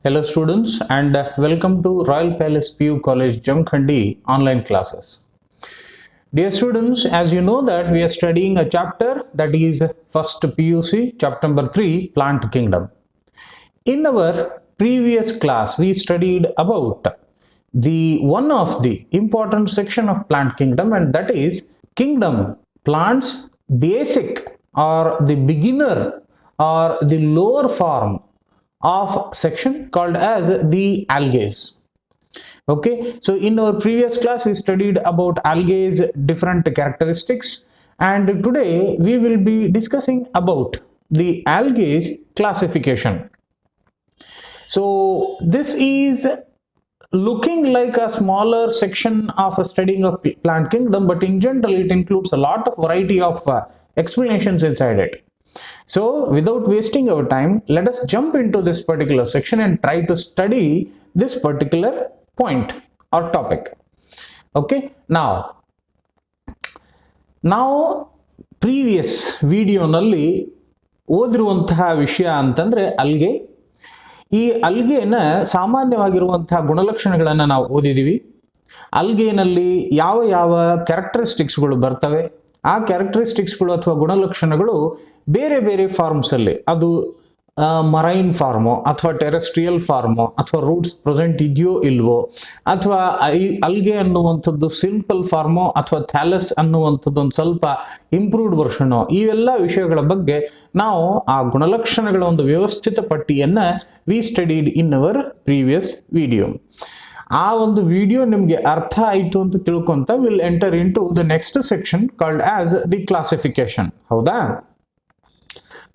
Hello students and welcome to Royal Palace PU College Jamkhandi online classes. Dear students, as you know that we are studying a chapter that is first PUC chapter number 3 Plant Kingdom. In our previous class we studied about the one of the important section of Plant Kingdom, and that is kingdom plants basic or the beginner or the lower form of section called as the algae. Okay, so in our previous class we studied about algae different characteristics, and today we will be discussing about the algae classification. So this is looking like a smaller section of a studying of plant kingdom, but in general it includes a lot of variety of explanations inside it. So without wasting our time, let us jump into this particular section and try to study this particular point or topic. Okay, now previous video nalli ಓದಿರುವಂತಹ ವಿಷಯ ಅಂತಂದ್ರೆ ಅಲ್ಗೆ. ಈ ಅಲ್ಗೆನ ಸಾಮಾನ್ಯವಾಗಿರುವಂತಹ ಗುಣಲಕ್ಷಣಗಳನ್ನು ನಾವು ಓದಿದೀವಿ. ಅಲ್ಗೆನಲ್ಲಿ ಯಾವ ಯಾವ ಕ್ಯಾರೆಕ್ಟರಿಸ್ಟಿಕ್ಸ್ಗಳು ಬರ್ತವೆ, ಆ ಕ್ಯಾರೆಕ್ಟರಿಸ್ಟಿಕ್ಸ್ಗಳು ಅಥವಾ ಗುಣಲಕ್ಷಣಗಳು ಬೇರೆ ಬೇರೆ ಫಾರ್ಮ್ಸ್ ಅಲ್ಲಿ, ಅದು ಮರೈನ್ ಫಾರ್ಮೋ ಅಥವಾ ಟೆರೆಸ್ಟ್ರಿಯಲ್ ಫಾರ್ಮೋ ಅಥವಾ ರೂಟ್ಸ್ ಪ್ರೆಸೆಂಟ್ ಇದೆಯೋ ಇಲ್ವೋ, ಅಥವಾ ಅಲ್ಗೆ ಅನ್ನುವಂಥದ್ದು ಸಿಂಪಲ್ ಫಾರ್ಮೋ ಅಥವಾ ಥ್ಯಾಲಸ್ ಅನ್ನುವಂಥದ್ದು ಒಂದು ಸ್ವಲ್ಪ ಇಂಪ್ರೂವ್ಡ್ ವರ್ಷನೋ, ಇವೆಲ್ಲ ವಿಷಯಗಳ ಬಗ್ಗೆ ನಾವು ಆ ಗುಣಲಕ್ಷಣಗಳ ಒಂದು ವ್ಯವಸ್ಥಿತ ಪಟ್ಟಿಯನ್ನ we studied in our previous video. ಆ ಒಂದು ವಿಡಿಯೋ ನಿಮಗೆ ಅರ್ಥ ಆಯಿತು ಅಂತ ತಿಳ್ಕೊಂತ will enter into the next section called as the classification. ಹೌದಾ?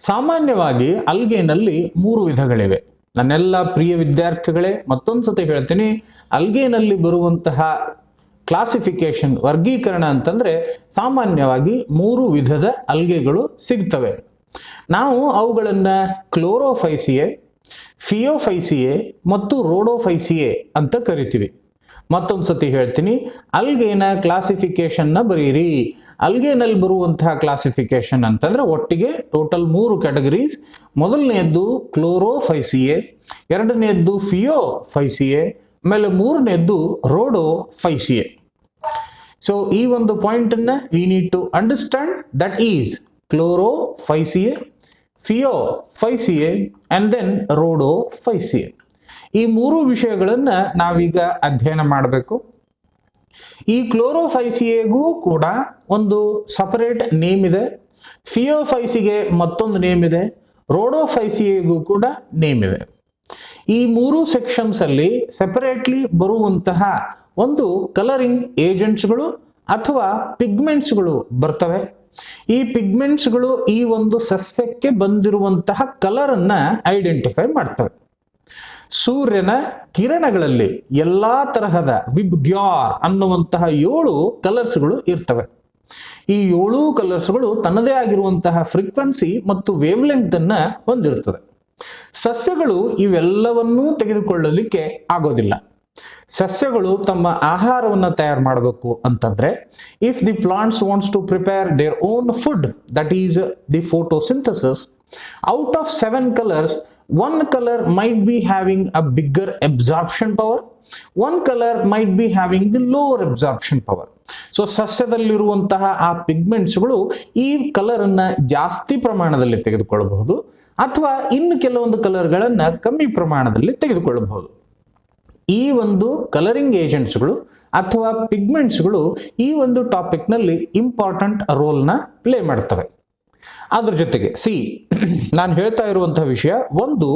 ಸಾಮಾನ್ಯವಾಗಿ ಅಲ್ಗೆನಲ್ಲಿ 3 ವಿಧಗಳಿವೆ. ನನ್ನೆಲ್ಲ ಪ್ರಿಯ ವಿದ್ಯಾರ್ಥಿಗಳೇ, ಮತ್ತೊಂದ್ಸತಿ ಹೇಳ್ತೀನಿ, ಅಲ್ಗೆನಲ್ಲಿ ಬರುವಂತಹ ಕ್ಲಾಸಿಫಿಕೇಶನ್ ವರ್ಗೀಕರಣ ಅಂತಂದ್ರೆ ಸಾಮಾನ್ಯವಾಗಿ 3 ವಿಧದ ಅಲ್ಗೆಗಳು ಸಿಗ್ತವೆ. ನಾವು ಅವುಗಳನ್ನ ಕ್ಲೋರೋಫೈಸಿಯೆ, ಫಿಯೋಫೈಸಿಯೆ ಮತ್ತು ರೋಡೋಫೈಸಿಯೆ ಅಂತ ಕರಿತೀವಿ. ಮತ್ತೊಂದ್ಸತಿ ಹೇಳ್ತೀನಿ, ಅಲ್ಗೆನ ಕ್ಲಾಸಿಫಿಕೇಶನ್ ನ ಬರೀರಿ. ಅಲ್ಗೆನಲ್ಲಿ ಬರುವಂತಹ ಕ್ಲಾಸಿಫಿಕೇಶನ್ ಅಂತಂದ್ರೆ ಒಟ್ಟಿಗೆ ಟೋಟಲ್ 3 ಕ್ಯಾಟಗರೀಸ್. ಮೊದಲನೆಯದ್ದು ಕ್ಲೋರೋಫೈಸಿಯೆ, ಎರಡನೆಯದ್ದು ಫಿಯೋಫೈಸಿಯೆ, ಆಮೇಲೆ ಮೂರನೆಯದ್ದು ರೋಡೋಫೈಸಿಯೆ. ಸೊ ಈ ಒಂದು ಪಾಯಿಂಟ್ ಅನ್ನ we need to understand, that is Chlorophyceae, Phaeophyceae and then Rhodophyceae. ಈ 3 ವಿಷಯಗಳನ್ನ ನಾವೀಗ ಅಧ್ಯಯನ ಮಾಡಬೇಕು. ಈ ಕ್ಲೋರೋಫೈಸಿಯೆಗೂ ಕೂಡ ಒಂದು ಸಪರೇಟ್ ನೇಮ್ ಇದೆ, ಫಿಯೋಫೈಸಿಗೆ ಮತ್ತೊಂದು ನೇಮ್ ಇದೆ, ರೋಡೋಫೈಸಿಯೆಗೂ ಕೂಡ ನೇಮ್ ಇದೆ. ಈ 3 ಸೆಕ್ಷನ್ಸ್ ಅಲ್ಲಿ ಸೆಪರೇಟ್ಲಿ ಬರುವಂತಹ ಒಂದು ಕಲರಿಂಗ್ ಏಜೆಂಟ್ಸ್ಗಳು ಅಥವಾ ಪಿಗ್ಮೆಂಟ್ಸ್ಗಳು ಬರ್ತವೆ. ಈ ಪಿಗ್ಮೆಂಟ್ಸ್ಗಳು ಈ ಒಂದು ಸಸ್ಯಕ್ಕೆ ಬಂದಿರುವಂತಹ ಕಲರ್ ಅನ್ನ ಐಡೆಂಟಿಫೈ ಮಾಡ್ತವೆ. ಸೂರ್ಯನ ಕಿರಣಗಳಲ್ಲಿ ಎಲ್ಲಾ ತರಹದ ವಿಬ್ಗ್ಯಾರ್ ಅನ್ನುವಂತಹ 7 ಕಲರ್ಸ್ಗಳು ಇರ್ತವೆ. ಈ 7 ಕಲರ್ಸ್ಗಳು ತನ್ನದೇ ಆಗಿರುವಂತಹ ಫ್ರೀಕ್ವೆನ್ಸಿ ಮತ್ತು ವೇವ್ ಲೆಂತ್ ಅನ್ನ ಹೊಂದಿರುತ್ತದೆ. ಸಸ್ಯಗಳು ಇವೆಲ್ಲವನ್ನೂ ತೆಗೆದುಕೊಳ್ಳಲಿಕ್ಕೆ ಆಗೋದಿಲ್ಲ. ಸಸ್ಯಗಳು ತಮ್ಮ ಆಹಾರವನ್ನು ತಯಾರು ಮಾಡಬೇಕು ಅಂತಂದ್ರೆ, if the plants wants to prepare their own food, that is the photosynthesis, out of 7 colors, one color might be having a bigger absorption power, one color might be having the lower absorption power. So ಸಸ್ಯದಲ್ಲಿರುವಂತಹ ಆ ಪಿಗ್ಮೆಂಟ್ಸ್ಗಳು ಈ colour ಅನ್ನ ಜಾಸ್ತಿ ಪ್ರಮಾಣದಲ್ಲಿ ತೆಗೆದುಕೊಳ್ಳಬಹುದು, ಅಥವಾ ಇನ್ನು ಕೆಲವೊಂದು ಕಲರ್ಗಳನ್ನ ಕಮ್ಮಿ ಪ್ರಮಾಣದಲ್ಲಿ ತೆಗೆದುಕೊಳ್ಳಬಹುದು. ಈ ಒಂದು ಕಲರಿಂಗ್ ಏಜೆಂಟ್ಸ್ಗಳು ಅಥವಾ ಪಿಗ್ಮೆಂಟ್ಸ್ಗಳು ಈ ಒಂದು ಟಾಪಿಕ್ ನಲ್ಲಿ ಇಂಪಾರ್ಟೆಂಟ್ ರೋಲ್ ನ ಪ್ಲೇ ಮಾಡ್ತವೆ. ಅದ್ರ ಜೊತೆಗೆ ನಾನು ಹೇಳ್ತಾ ಇರುವಂತಹ ವಿಷಯ ಒಂದು,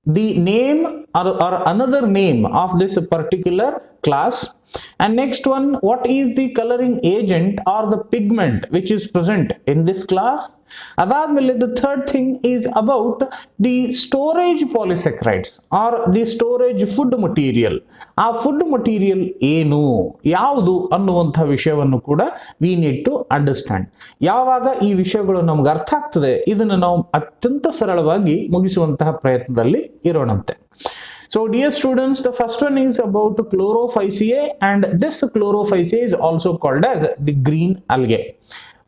the name or another name of this particular class, and next one, what is the coloring agent or the pigment which is present in this class. Adadmele the third thing is about the storage polysaccharides or the storage food material. ಆ food material ಏನು, ಯಾವುದು ಅನ್ನುವಂತಹ ವಿಷಯವನ್ನು ಕೂಡ V need to understand. ಯಾವಾಗ ಈ ವಿಷಯಗಳು ನಮ್ಗೆ ಅರ್ಥ ಆಗ್ತದೆ, ಇದನ್ನು ನಾವು ಅತ್ಯಂತ ಸರಳವಾಗಿ ಮುಗಿಸುವಂತಹ ಪ್ರಯತ್ನದಲ್ಲಿ ಇರೋಣಂತೆ. So dear students, the first one is about Chlorophyceae, and this Chlorophyceae is also called as the green algae.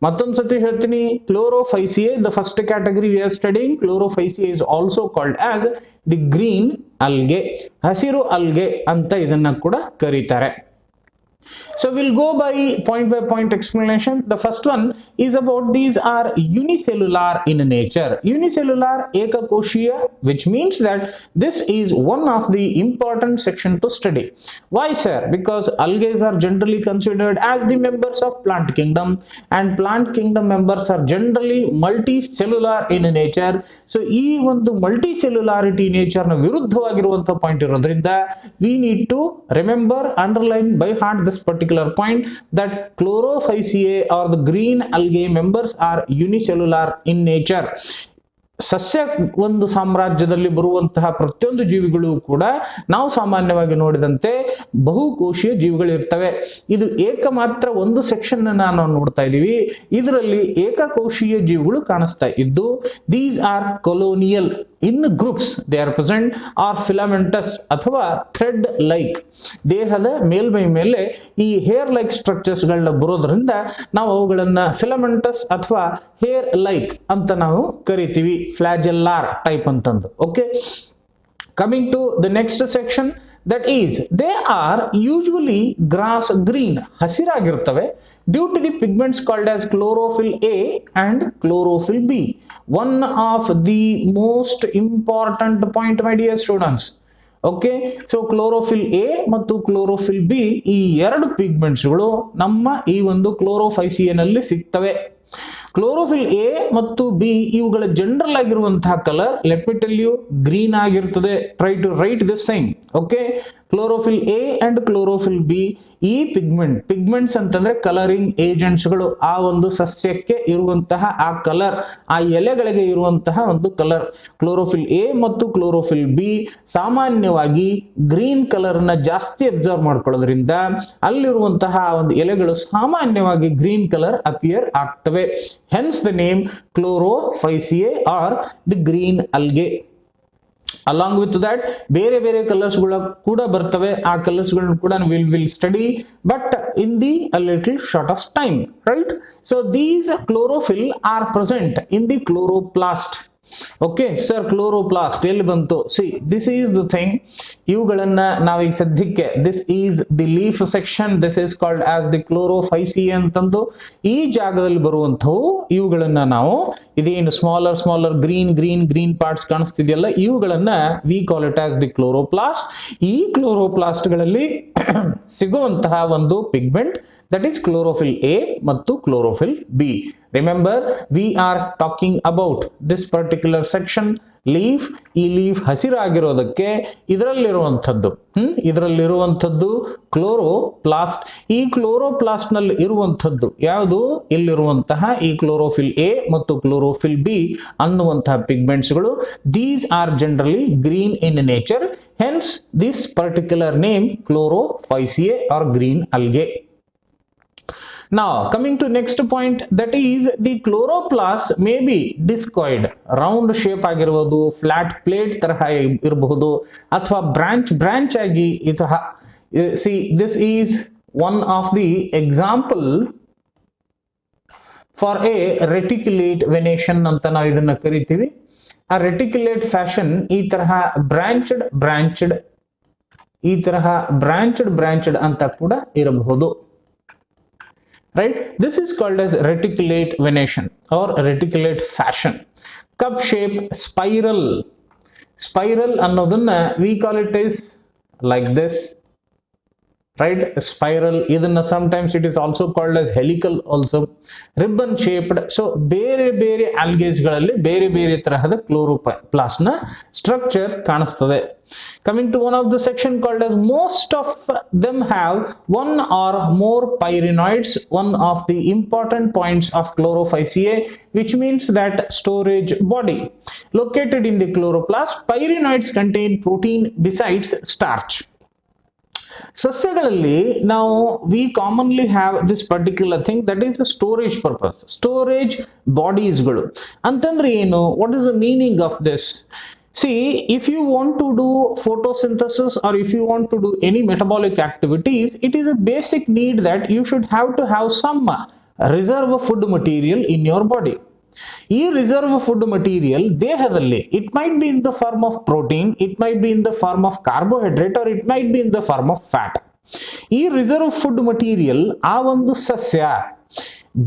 ಮತ್ತೊಂದು ಸತಿ ಹೇಳ್ತೀನಿ, Chlorophyceae, the first category we are studying, Chlorophyceae is also called as the green algae, ಹಸಿರು ಅಲ್ಗೆ ಅಂತ ಇದನ್ನ ಕೂಡ ಕರೀತಾರೆ. So we'll go by point explanation. The first one is about these are unicellular in nature. Unicellular ekakoshiya, which means that this is one of the important section to study. Why, sir? Because algae are generally considered as the members of plant kingdom, and plant kingdom members are generally multicellular in nature. So ಈ ಒಂದು multicellularity nature ನ ವಿರುದ್ಧವಾಗಿರುವಂತಹ point ಇರೋದ್ರಿಂದ we need to remember, underline by heart this particular point, that chlorophyceae or the green algae members are unicellular in nature. ಸಸ್ಯ ಒಂದು ಸಾಮ್ರಾಜ್ಯದಲ್ಲಿ ಬರುವಂತಹ ಪ್ರತಿಯೊಂದು ಜೀವಿಗಳು ಕೂಡ ನಾವು ಸಾಮಾನ್ಯವಾಗಿ ನೋಡಿದಂತೆ ಬಹುಕೋಶೀಯ ಜೀವಿಗಳು ಇರ್ತವೆ. ಇದು ಏಕಮಾತ್ರ ಒಂದು ಸೆಕ್ಷನ್ ನಾವು ನೋಡ್ತಾ ಇದೀವಿ, ಇದರಲ್ಲಿ ಏಕಕೋಶೀಯ ಜೀವಿಗಳು ಕಾಣಿಸ್ತಾ ಇದ್ದು, these are colonial in groups, they are present or filamentous ಅಥವಾ ಥ್ರೆಡ್ ಲೈಕ್. ದೇಹದ ಮೇಲ್ಮೈ ಮೇಲೆ ಈ ಹೇರ್ ಲೈಕ್ ಸ್ಟ್ರಕ್ಚರ್ಸ್ ಗಳನ್ನ ಬರೋದ್ರಿಂದ ನಾವು ಅವುಗಳನ್ನ ಫಿಲಮೆಂಟಸ್ ಅಥವಾ ಹೇರ್ ಲೈಕ್ ಅಂತ ನಾವು ಕರಿತೀವಿ, ಫ್ಲಾಜೆಲ್ಲಾರ್ ಟೈಪ್ ಅಂತಂದು. Okay, coming to the next section, that is they are usually grass green, ಹಸಿರಾಗಿರ್ತವೆ, due to the pigments called as chlorophyll A and chlorophyll B. One of the most important point, my dear students. Okay, so chlorophyll A ಮತ್ತು chlorophyll b ಈ ಎರಡು pigments ಗಳು ನಮ್ಮ ಈ ಒಂದು ಕ್ಲೋರೋಫೈಸಿಯನಲ್ಲಿ ಸಿಗ್ತವೆ. ಕ್ಲೋರೋಫಿಲ್ ಎ ಮತ್ತು ಬಿ ಇವುಗಳ ಜನರಲ್ ಆಗಿರುವಂತಹ colour, let me tell you, green ಆಗಿರ್ತದೆ. Try to write this thing. Okay, chlorophyll a and chlorophyll b ಈ ಪಿಗ್ಮೆಂಟ್ಸ್ ಅಂತಂದ್ರೆ ಕಲರಿಂಗ್ ಏಜೆಂಟ್ಸ್ ಗಳು. ಆ ಒಂದು ಸಸ್ಯಕ್ಕೆ ಇರುವಂತಹ ಆ ಕಲರ್, ಆ ಎಲೆಗಳಿಗೆ ಇರುವಂತಹ ಒಂದು ಕಲರ್. ಕ್ಲೋರೋಫಿಲ್ ಎ ಮತ್ತು ಕ್ಲೋರೋಫಿಲ್ ಬಿ ಸಾಮಾನ್ಯವಾಗಿ ಗ್ರೀನ್ ಕಲರ್ ನ ಜಾಸ್ತಿ ಅಬ್ಸರ್ವ್ ಮಾಡ್ಕೊಳ್ಳೋದ್ರಿಂದ ಅಲ್ಲಿರುವಂತಹ ಒಂದು ಎಲೆಗಳು ಸಾಮಾನ್ಯವಾಗಿ ಗ್ರೀನ್ ಕಲರ್ ಅಪಿಯರ್ ಆಗ್ತವೆ. Hence the name chlorophyceae R the green algae. Along with that ಬೇರೆ ಬೇರೆ ಕಲರ್ಸ್ ಗಳು ಕೂಡ ಬರ್ತವೆ. ಆ ಕಲರ್ಸ್ ಗಳನ್ನು ಕೂಡ will study, but in the little short of time, right? So these chlorophyll are present in the chloroplast. Okay sir, chloroplast ಎಲ್ಲಿ ಬಂತು? See, this is the thing. ಇವುಗಳನ್ನ ನಾವೀಗ ಸದ್ಯಕ್ಕೆ, this is the leaf section, this is called as the Chlorophyceae ಅಂತಂದು ಈ ಜಾಗದಲ್ಲಿ ಬರುವಂತವು ಇವುಗಳನ್ನ ನಾವು, ಇದೇನು ಸ್ಮಾಲರ್ ಗ್ರೀನ್ ಪಾರ್ಟ್ಸ್ ಕಾಣಿಸ್ತಿದೆಯಲ್ಲ, ಇವುಗಳನ್ನ V call it as the chloroplast. ಈ ಕ್ಲೋರೋಪ್ಲಾಸ್ಟ್ ಗಳಲ್ಲಿ ಸಿಗುವಂತಹ ಒಂದು pigment, that is chlorophyll A ಮತ್ತು chlorophyll B. Remember, we are talking about this particular section, leaf. ಈ ಲೀಫ್ ಹಸಿರಾಗಿರೋದಕ್ಕೆ ಇದರಲ್ಲಿರುವಂಥದ್ದು ಕ್ಲೋರೋಪ್ಲಾಸ್ಟ್. ಈ ಕ್ಲೋರೋಪ್ಲಾಸ್ಟ್ ನಲ್ಲಿ ಇರುವಂಥದ್ದು ಯಾವುದು? ಇಲ್ಲಿರುವಂತಹ ಈ ಕ್ಲೋರೋಫಿಲ್ ಎ ಮತ್ತು ಕ್ಲೋರೋಫಿಲ್ ಬಿ ಅನ್ನುವಂತಹ ಪಿಗ್ಮೆಂಟ್ಸ್ ಗಳು. These are generally green in nature, hence this particular name chlorophyceae or green algae. Now coming to next point, that is the chloroplast may be discoid, round shape ಆಗಿರಬಹುದು, flat plate ತರಹ ಇರಬಹುದು, ಅಥವಾ branch ಆಗಿ ಇತಹ. See, this is one of the example for a reticulate venation ಅಂತ ನಾವು ಇದನ್ನ ಕರಿತೀವಿ. ಆ ರೆಟಿಕ್ಯುಲೇಟ್ ಫ್ಯಾಷನ್ ಈ ತರಹ ಬ್ರಾಂಚ್ಡ್ ಅಂತ ಕೂಡ ಇರಬಹುದು. Right, this is called as reticulate venation or reticulate fashion. Cup shape, spiral ಅನ್ನೋದನ್ನ we call it is like this, right? Spiral. ಇದನ್ನ sometimes it is also called as helical also. Ribbon shaped. So ಬೇರೆ algae ಗಳಲ್ಲಿ ಬೇರೆ ತರಹದ chloroplast ನ structure ಕಾಣಿಸ್ತದೆ. Coming to one of the section called as, most of them have one or more pyrenoids, one of the important points of chlorophyceae, which means that storage body. Located in the chloroplast, pyrenoids contain protein besides starch. ಸಸ್ಯಗಳಲ್ಲಿ ನಾವು we commonly have this particular thing, that is the storage purpose, storage bodies ಗಳು ಅಂತಂದ್ರೆ ಏನು? What is the meaning of this? See, if you want to do photosynthesis or if you want to do any metabolic activities, it is a basic need that you should have to have some reserve food material in your body. ಈ reserve food material ದೇಹದಲ್ಲಿ it might be in the form of protein, it might be in the form of carbohydrate or it might be in the form of fat. ಈ reserve food material ಆ ಒಂದು ಸಸ್ಯ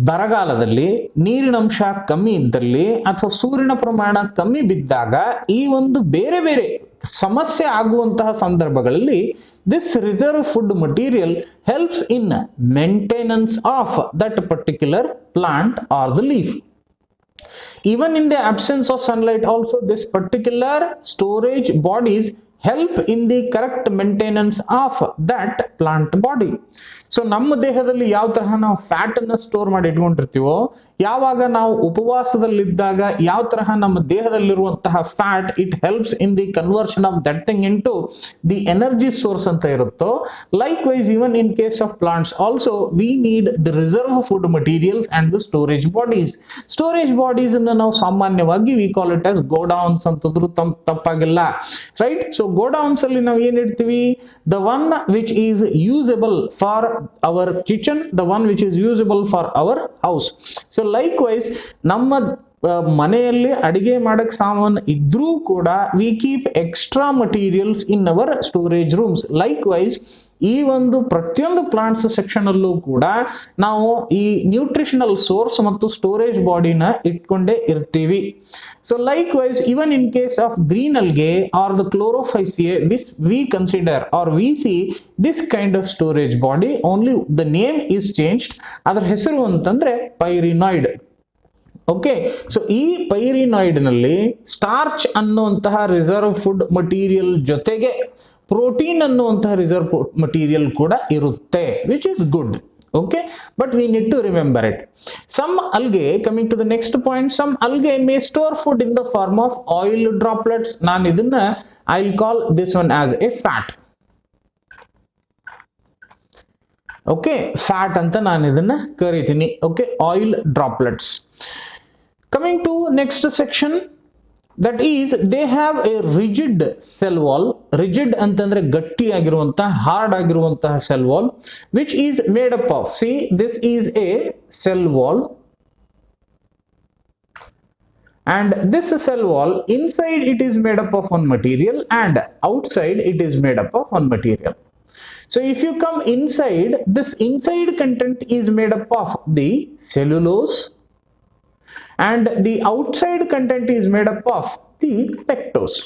ಬರಗಾಲದಲ್ಲಿ ನೀರಿನಂಶ ಕಮ್ಮಿ ಇದ್ದಲ್ಲಿ ಅಥವಾ ಸೂರ್ಯನ ಪ್ರಮಾಣ ಕಮ್ಮಿ ಬಿದ್ದಾಗ ಈ ಒಂದು ಬೇರೆ ಬೇರೆ ಸಮಸ್ಯೆ ಆಗುವಂತಹ ಸಂದರ್ಭಗಳಲ್ಲಿ this reserve food material helps in maintenance of that particular plant or the leaf. Even in the absence of sunlight also, this particular storage bodies help in the correct maintenance of that plant body. So ನಮ್ಮ ದೇಹದಲ್ಲಿ ಯಾವ ತರಹ ನಾವು fat ಅನ್ನ store ಮಾಡಿ ಇಟ್ಕೊಂಡಿರ್ತೀವೋ, ಯಾವಾಗ ನಾವು ಉಪವಾಸದಲ್ಲಿದ್ದಾಗ ಯಾವ ತರಹ ನಮ್ಮ ದೇಹದಲ್ಲಿರುವಂತಹ fat it helps in the conversion of that thing into the energy source ಅಂತ ಇರುತ್ತೋ, likewise even in case of plants also we need the reserve food materials and the storage bodies. Storage bodies ಅನ್ನ ನಾವು ಸಾಮಾನ್ಯವಾಗಿ we call it as godowns ಅಂತಂದ್ರೂ ತಪ್ಪಾಗಿಲ್ಲ, right? So godowns ಅಲ್ಲಿ ನಾವು ಏನ್ ಇಡ್ತೀವಿ? The one which is usable for our kitchen, the one which is usable for our house. So likewise ನಮ್ಮ ಮನೆಯಲ್ಲಿ ಅಡಿಗೆ ಮಾಡಕ್ ಸಾಮಾನು ಇದ್ರೂ ಕೂಡ we keep extra materials in our storage rooms. Likewise ಈ ಒಂದು ಪ್ರತಿಯೊಂದು ಪ್ಲಾಂಟ್ಸ್ ಸೆಕ್ಷನ್ ಅಲ್ಲೂ ಕೂಡ ನಾವು ಈ ನ್ಯೂಟ್ರಿಷನಲ್ ಸೋರ್ಸ್ ಮತ್ತು ಸ್ಟೋರೇಜ್ ಬಾಡಿನ ಇಟ್ಕೊಂಡೇ ಇರ್ತೀವಿ. So likewise even in case of green algae or the chlorophyceae, which we consider or we see this kind of storage body, only the name is changed. ಅದರ ಹೆಸರು ಅಂತಂದ್ರೆ ಪೈರಿನಾಯ್ಡ್. ಓಕೆ, ಸೊ ಈ ಪೈರಿನಾಯ್ಡ್ ನಲ್ಲಿ starch ಅನ್ನುವಂತಹ reserve food material ಜೊತೆಗೆ protein ಅನ್ನುವಂತಹ reserve material ಕೂಡ ಇರುತ್ತೆ, which is good. Okay, but we need to remember it. Some algae, coming to the next point, some algae may store food in the form of oil droplets. Nan idinna I'll call this one as a fat. Okay, fat anta nan idinna karitini. Okay, oil droplets. Coming to next section, that is they have a rigid cell wall. Rigid ಅಂತಂದ್ರೆ ಗಟ್ಟಿ ಆಗಿರುವಂತಹ, hard ಆಗಿರುವಂತಹ cell wall which is made up of, see this is a cell wall and this cell wall inside it is made up of one material and outside it is made up of one material. So if you come inside, this inside content is made up of the cellulose and the outside content is made up of the pectose.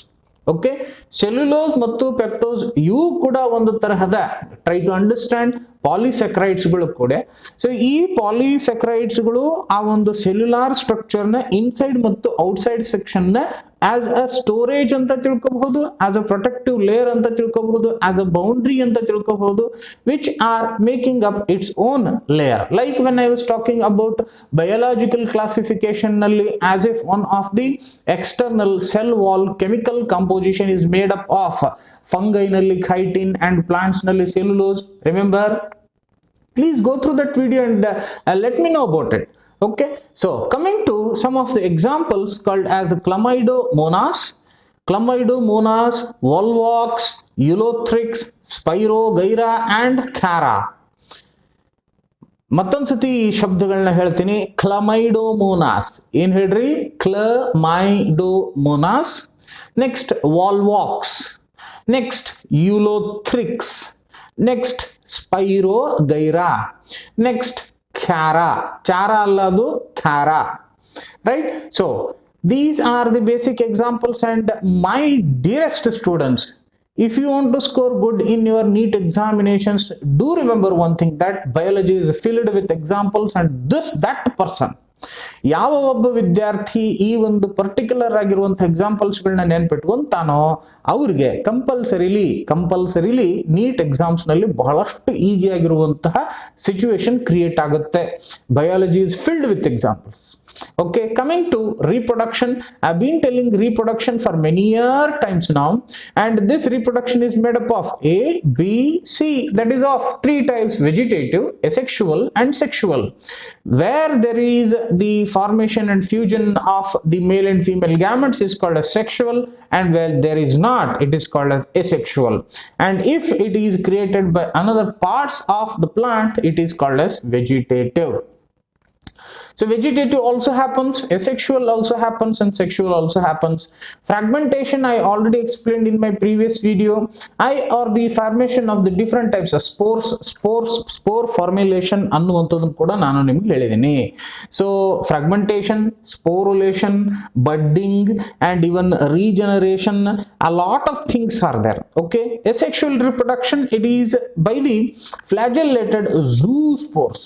Okay, cellulose ಮತ್ತು pectose ಇವು ಕೂಡ ಒಂದು ತರಹದ, try to understand, ಪಾಲಿಸ್ಯಾಕ್ರೈಡ್ಸ್ ಗಳು ಕೂಡ. So ಈ ಪಾಲಿಸ್ಯಾಕ್ರೈಡ್ಸ್ ಗಳು ಆ ಒಂದು ಸೆಲ್ಯುಲಾರ್ ಸ್ಟ್ರಕ್ಚರ್ ನ ಇನ್ಸೈಡ್ ಮತ್ತು ಔಟ್ಸೈಡ್ ಸೆಕ್ಷನ್ ನ ಆಸ್ ಅ ಸ್ಟೋರೇಜ್ ಅಂತ ತಿಳ್ಕೋಬಹುದು, ಆಸ್ ಅ ಪ್ರೊಟೆಕ್ಟಿವ್ ಲೇಯರ್ ಅಂತ ತಿಳ್ಕೋಬಹುದು, ಆಸ್ ಅ ಬೌಂಡ್ರಿ ಅಂತ ತಿಳ್ಕೋಬಹುದು, which are making up its own layer. Like when I was talking about biological classification ನಲ್ಲಿ, as if one of the external cell wall chemical composition is made up of fungi nalli chitin and plants nalli cellulose. Remember, please go through that video and let me know about it. Okay, so coming to some of the examples called as Chlamydomonas, Volvox, Ulothrix, Spirogyra and Chara. ಮತ್ತೊಂದ್ಸತಿ ಈ ಶಬ್ದಗಳನ್ನ ಹೇಳ್ತೀನಿ. Chlamydomonas, ಏನ್ ಹೇಳ್ರಿ? Chlamydomonas. Next Volvox, next Ulothrix, next Spirogyra, next Chara. Chara alladu Chara, right? So these are the basic examples, and my dearest students, if you want to score good in your NEET examinations, do remember one thing, that biology is filled with examples, and that person, ಯಾವ ಒಬ್ಬ ವಿದ್ಯಾರ್ಥಿ ಈ ಒಂದು particular ಆಗಿರುವಂತಹ examples ಗಳನ್ನ ನೆನ್ಪಿಟ್ಕೊಂತಾನೋ ಅವ್ರಿಗೆ compulsorily neat exams ನಲ್ಲಿ ಬಹಳಷ್ಟು ಈಸಿ ಆಗಿರುವಂತಹ ಸಿಚುವೇಶನ್ ಕ್ರಿಯೇಟ್ ಆಗುತ್ತೆ. Biology is filled with examples. Okay, coming to reproduction, I've been telling reproduction for many times now, and this reproduction is made up of A, B, C, that is of three types: vegetative, asexual and sexual. Where there is the formation and fusion of the male and female gametes is called as sexual, and where there is not, it is called as asexual. And if it is created by another parts of the plant, it is called as vegetative. So vegetative also happens, asexual also happens, and sexual also happens. Fragmentation I already explained in my previous video. Or the formation of the different types of spore formulation ಅನ್ನುವಂಥದ್ದನ್ನು ಕೂಡ ನಾನು ನಿಮಗೆ ಹೇಳಿದ್ದೀನಿ. So fragmentation, sporulation, budding, and even regeneration, a lot of things are there. Okay, asexual reproduction, it is by the flagellated zoospores.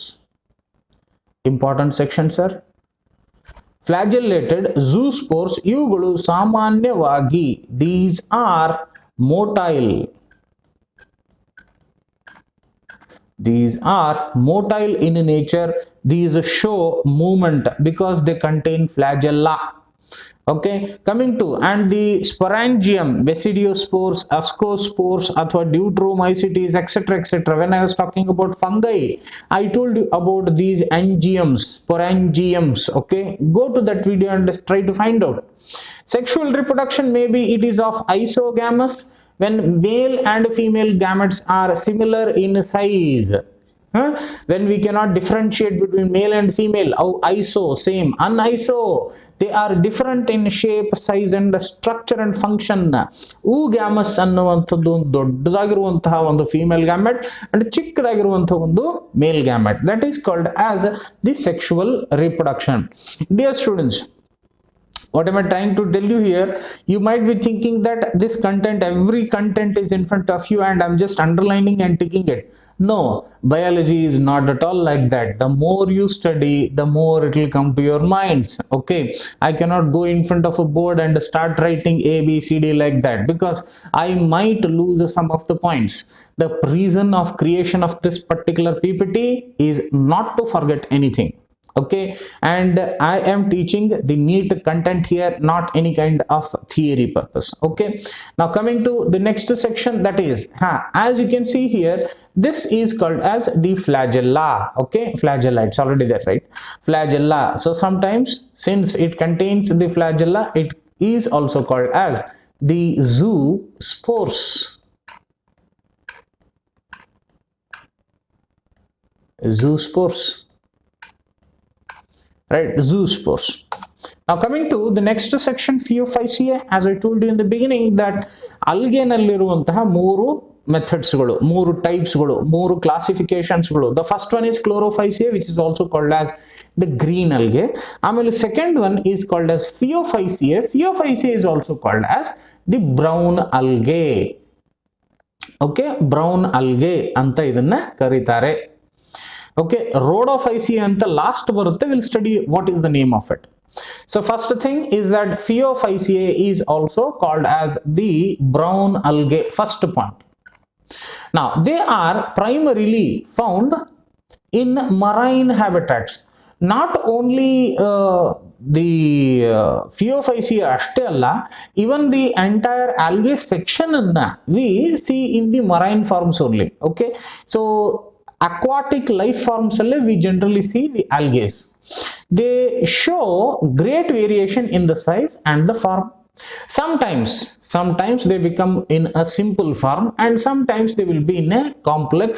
Important section, sir. Flagellated zoospores, ಇವುಗಳು ಸಾಮಾನ್ಯವಾಗಿ these are motile. These are motile in nature. These show movement because they contain flagella. Okay, coming to, and the sporangium, basidiospores, ascospores, athwa deuteromycetes, etc., etc. When I was talking about fungi, I told you about these angiums, sporangiums. Okay, go to that video and try to find out. Sexual reproduction, maybe it is of isogamous, when male and female gametes are similar in size. When we cannot differentiate between male and female, iso same, uniso they are different in shape, size, and structure and function. oogamous ಅನ್ನುವಂಥದ್ದು ಒಂದು ದೊಡ್ಡದಾಗಿರುವಂತಹ ಒಂದು female gamete and ಚಿಕ್ಕದಾಗಿರುವಂತಹ ಒಂದು ಮೇಲ್ gamete, that is called as the sexual reproduction. Dear students, what am I trying to tell you here? You might be thinking that this content, every content is in front of you and I'm just underlining and ticking it. No, biology is not at all like that. The more you study, the more it will come to your minds. Okay, I cannot go in front of a board and start writing A, B, C, D like that, because I might lose some of the points. The reason of creation of this particular PPT is not to forget anything. Okay, and I am teaching the neat content here, not any kind of theory purpose. Okay, now coming to the next section, that is, as you can see here, this is called as the flagella. Okay, flagella, it's already there, right? Flagella. So sometimes, since it contains the flagella, it is also called as the zoospores. Zoospores, right? Zoospores. Now coming to the next section, Phaeophyceae. As I told you in the beginning that algae nalliruvantaha ಮೂರು methods ಗಳು, ಮೂರು types ಗಳು, ಮೂರು classifications ಗಳು. The first one is Chlorophyceae, which is also called as the green algae. ಆಮೇಲೆ second one is called as Phaeophyceae. Phaeophyceae is also called as the brown algae. Okay, brown algae ಅಂತ ಇದನ್ನ ಕರೀತಾರೆ. Okay, Rhodophyceae anta last barutte, we'll study what is the name of it. So first thing is that Phaeophyceae is also called as the brown algae. First point. Now they are primarily found in marine habitats. Not only the Phaeophyceae ashte alla, even the entire algae section anna we see in the marine forms only. Okay, so aquatic life forms alli we generally see the algae. They show great variation in the size and the form. Sometimes they become in a simple form, and sometimes they will be in a complex,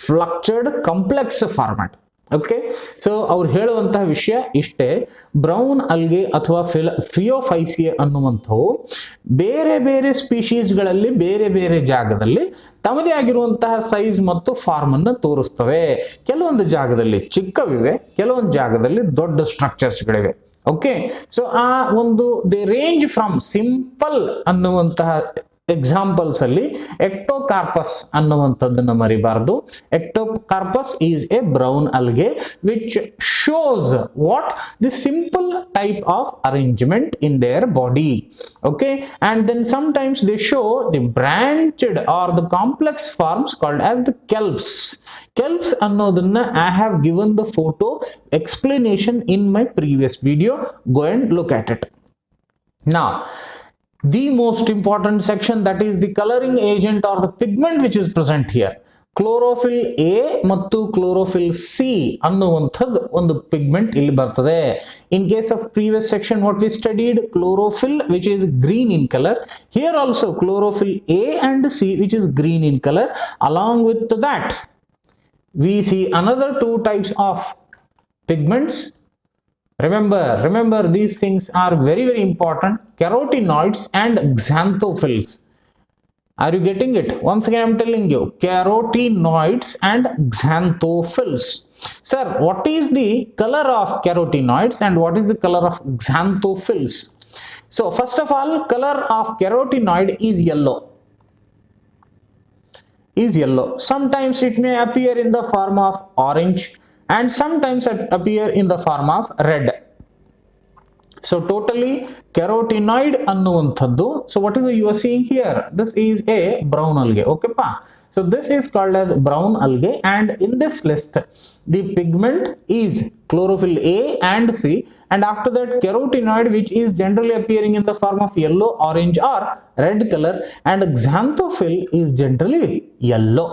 fluctuated complex format. Okay, so ಅವ್ರು ಹೇಳುವಂತಹ ವಿಷಯ ಇಷ್ಟೇ. Brown algae ಅಥವಾ ಫಿಯೋಫೈಸಿಯೆ ಅನ್ನುವಂಥವು ಬೇರೆ ಬೇರೆ ಸ್ಪೀಶೀಸ್ಗಳಲ್ಲಿ ಬೇರೆ ಬೇರೆ ಜಾಗದಲ್ಲಿ ತಮ್ಮದೇ ಆಗಿರುವಂತಹ ಸೈಜ್ ಮತ್ತು ಫಾರ್ಮ್ ಅನ್ನು ತೋರಿಸ್ತವೆ. ಕೆಲವೊಂದು ಜಾಗದಲ್ಲಿ ಚಿಕ್ಕವಿವೆ, ಕೆಲವೊಂದು ಜಾಗದಲ್ಲಿ ದೊಡ್ಡ ಸ್ಟ್ರಕ್ಚರ್ಸ್ಗಳಿವೆ. ಓಕೆ, ಸೊ ಆ ಒಂದು ದೇ ರೇಂಜ್ ಫ್ರಮ್ ಸಿಂಪಲ್ ಅನ್ನುವಂತಹ ಎಕ್ಸಾಂಪಲ್ಸ್ ಅಲ್ಲಿ ಎಕ್ಟೋಕಾರ್ಪಸ್ ಅನ್ನುವಂಥದ್ದನ್ನು ಮರಿಬಾರದು. Ectocarpus is a brown algae which shows what the simple type of arrangement in their body. Okay, and then sometimes they show the branched or the complex forms called as the kelps. Kelps ಅನ್ನೋದನ್ನ I have given the photo explanation in my previous video. Go and look at it. Now the most important section, that is the coloring agent or the pigment which is present here. Chlorophyll A ಮತ್ತು chlorophyll C ಅನ್ನುವಂಥದ್ದು ಒಂದು pigment ಇಲ್ಲಿ ಬರ್ತದೆ. In case of previous section what we studied, chlorophyll which is green in color. Here also chlorophyll A and C which is green in color. Along with that we see another two types of pigments, Remember these things are very, very important. Carotenoids and xanthophylls. Are you getting it? Once again, I'm telling you, carotenoids and xanthophylls. Sir, what is the color of carotenoids and what is the color of xanthophylls? So first of all, color of carotenoid is yellow. Sometimes it may appear in the form of orange and sometimes it appear in the form of red. So totally carotenoid ಅನ್ನುವಂಥದ್ದು. So whatever you are seeing here, this is a brown algae. Okay pa? So this is called as brown algae, and in this list the pigment is chlorophyll A and C, and after that carotenoid, which is generally appearing in the form of yellow, orange or red color, and xanthophyll is generally yellow.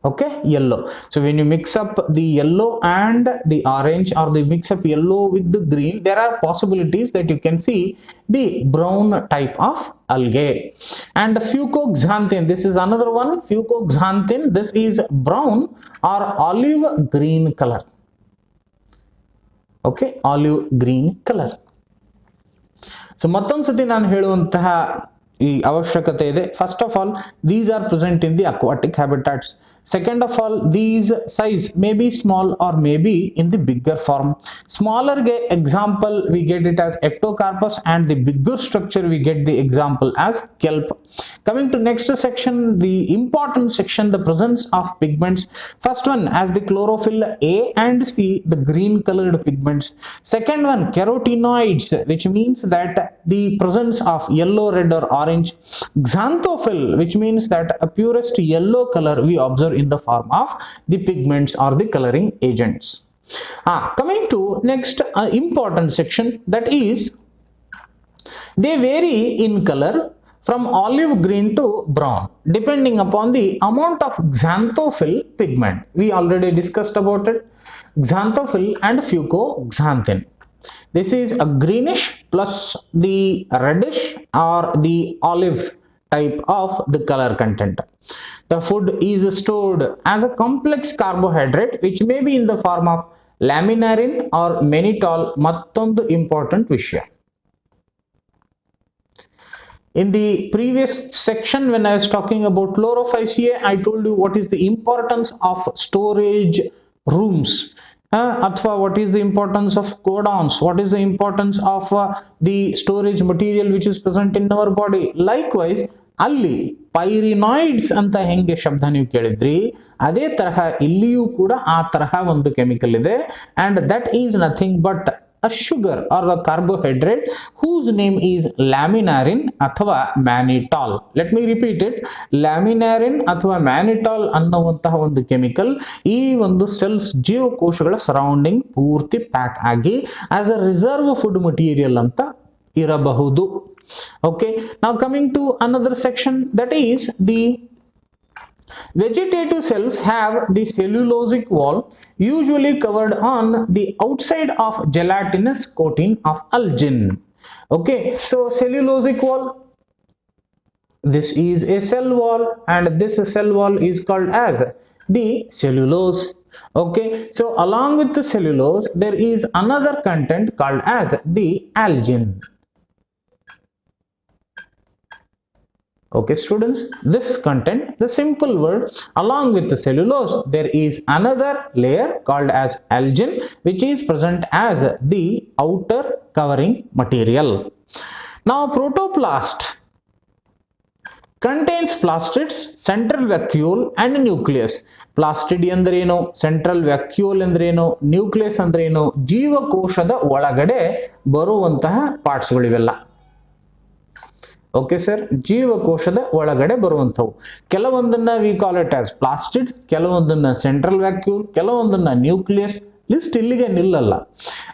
Okay, yellow. So when you mix up the yellow and the orange, or the mix up yellow with the green, there are possibilities that you can see the brown type of algae. And fucoxanthin, this is another one. Fucoxanthin, this is brown or olive green color. Okay, olive green color. So ಮತ್ತೊಂದು ಸತಿ ನಾನು ಹೇಳುವಂತಹ ಈ ಅವಶ್ಯಕತೆ ಇದೆ. First of all, these are present in the aquatic habitats. Second of all, these size may be small or may be in the bigger form. Smaller example we get it as ectocarpus, and the bigger structure we get the example as kelp. Coming to next section, the important section, the presence of pigments. First one as the chlorophyll A and C, the green colored pigments. Second one, carotenoids, which means that the presence of yellow, red or orange. Xanthophyll, which means that a purest yellow color we observe in the form of the pigments or the coloring agents. Coming to next important section, that is they vary in color from olive green to brown depending upon the amount of xanthophyll pigment. We already discussed about it, xanthophyll and fucoxanthin. This is a greenish plus the reddish or the olive type of the color content. The food is stored as a complex carbohydrate which may be in the form of laminarin or mannitol. Mattondu important vishaya. In the previous section when I was talking about chlorophyceae, I told you what is the importance of storage rooms. Athwa what is the importance of codons, what is the importance of the storage material which is present in our body. Likewise ಅಲ್ಲಿ ಪೈರಿನಾಯ್ಡ್ಸ್ ಅಂತ ಹೆಂಗೆ ಶಬ್ದ ನೀವು ಕೇಳಿದ್ರಿ, ಅದೇ ತರಹ ಇಲ್ಲಿಯೂ ಕೂಡ ಆ ತರಹ ಒಂದು ಕೆಮಿಕಲ್ ಇದೆ, and that is nothing but a sugar or a carbohydrate whose name is laminarin ಅಥವಾ mannitol. Let me repeat it, laminarin ಅಥವಾ mannitol ಅನ್ನುವಂತಹ ಒಂದು ಕೆಮಿಕಲ್ ಈ ಒಂದು ಸೆಲ್ಸ್ ಜೀವಕೋಶಗಳ ಸರೌಂಡಿಂಗ್ ಪೂರ್ತಿ ಪ್ಯಾಕ್ ಆಗಿ as a reserve food material ಅಂತ ಇರಬಹುದು. Okay, now coming to another section, that is the vegetative cells have the cellulosic wall usually covered on the outside of gelatinous coating of algin. Okay, so cellulosic wall, this is a cell wall and this cell wall is called as the cellulose. Okay, so along with the cellulose there is another content called as the algin. Okay students, this content, the simple word, along with the cellulose there is another layer called as algin which is present as the outer covering material. Now protoplast contains plastids, central vacuole and nucleus. ಪ್ಲಾಸ್ಟಿಡ್ ಎಂದರೇನು, central vacuole ಎಂದರೇನು, nucleus ಅಂದ್ರೇನು, ಜೀವಕೋಶದ ಒಳಗಡೆ ಬರುವಂತಹ ಪಾರ್ಟ್ಸ್ಗಳಿವೆಲ್ಲ. Okay sir, ಜೀವಕೋಶದ ಒಳಗಡೆ ಬರುವಂಥವು ಕೆಲವೊಂದನ್ನ we call it as plastid, ಕೆಲವೊಂದನ್ನ ಸೆಂಟ್ರಲ್ ವ್ಯಾಕ್ಯೂಲ್, ಕೆಲವೊಂದನ್ನ ನ್ಯೂಕ್ಲಿಯಸ್. ಲಿಸ್ಟ್ ಇಲ್ಲಿಗೆ ನಿಲ್ಲಲ್ಲ.